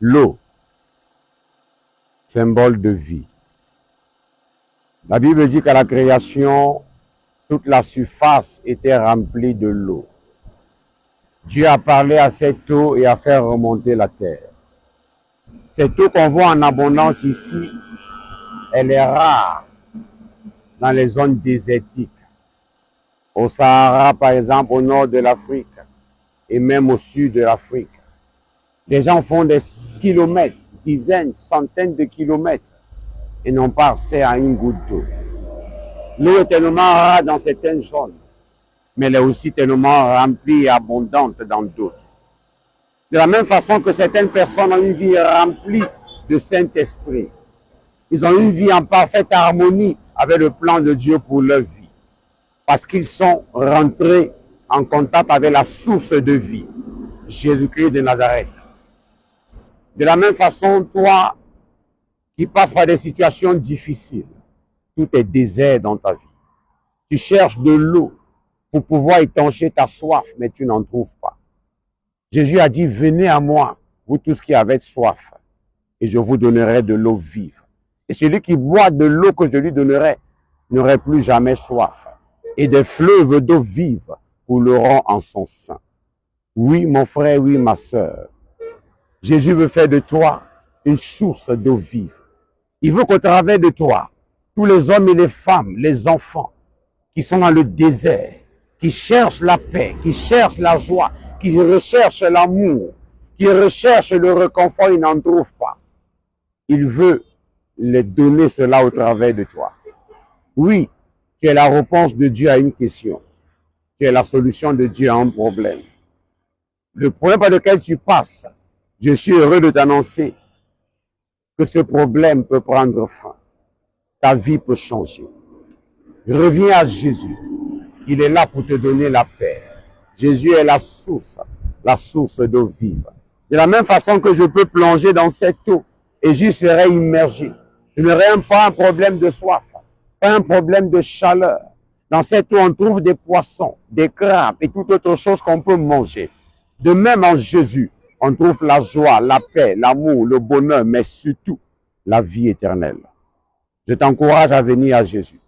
L'eau, symbole de vie. La Bible dit qu'à la création, toute la surface était remplie de l'eau. Dieu a parlé à cette eau et a fait remonter la terre. Cette eau qu'on voit en abondance ici, elle est rare dans les zones désertiques. Au Sahara, par exemple, au nord de l'Afrique et même au sud de l'Afrique. Les gens font des kilomètres, dizaines, centaines de kilomètres et n'ont pas accès à une goutte d'eau. L'eau est tellement rare dans certaines zones, mais elle est aussi tellement remplie et abondante dans d'autres. De la même façon que certaines personnes ont une vie remplie de Saint-Esprit. Ils ont une vie en parfaite harmonie avec le plan de Dieu pour leur vie. Parce qu'ils sont rentrés en contact avec la source de vie, Jésus-Christ de Nazareth. De la même façon, toi qui passes par des situations difficiles, tout est désert dans ta vie. Tu cherches de l'eau pour pouvoir étancher ta soif, mais tu n'en trouves pas. Jésus a dit, venez à moi, vous tous qui avez soif, et je vous donnerai de l'eau vive. Et celui qui boit de l'eau que je lui donnerai n'aurait plus jamais soif. Et des fleuves d'eau vive couleront en son sein. Oui, mon frère, oui, ma sœur. Jésus veut faire de toi une source d'eau vive. Il veut qu'au travers de toi, tous les hommes et les femmes, les enfants qui sont dans le désert, qui cherchent la paix, qui cherchent la joie, qui recherchent l'amour, qui recherchent le réconfort, ils n'en trouvent pas. Il veut les donner cela au travers de toi. Oui, tu es la réponse de Dieu à une question. Tu es la solution de Dieu à un problème. Le problème par lequel tu passes, je suis heureux de t'annoncer que ce problème peut prendre fin. Ta vie peut changer. Reviens à Jésus. Il est là pour te donner la paix. Jésus est la source d'eau vive. De la même façon que je peux plonger dans cette eau et j'y serai immergé. Je n'aurai pas un problème de soif, pas un problème de chaleur. Dans cette eau, on trouve des poissons, des crabes et toute autre chose qu'on peut manger. De même en Jésus, on trouve la joie, la paix, l'amour, le bonheur, mais surtout la vie éternelle. Je t'encourage à venir à Jésus.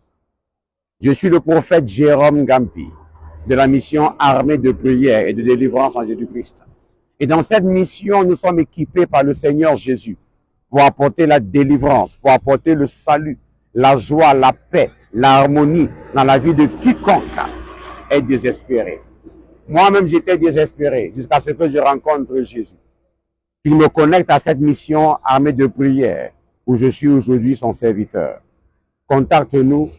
Je suis le prophète Jérôme Gampi de la mission Armée de prière et de délivrance en Jésus-Christ. Et dans cette mission, nous sommes équipés par le Seigneur Jésus pour apporter la délivrance, pour apporter le salut, la joie, la paix, l'harmonie dans la vie de quiconque est désespéré. Moi-même, j'étais désespéré jusqu'à ce que je rencontre Jésus. Il me connecte à cette mission Armée de prière où je suis aujourd'hui son serviteur. Contacte-nous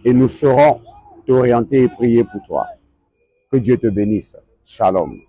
et nous saurons t'orienter et prier pour toi. Que Dieu te bénisse. Shalom.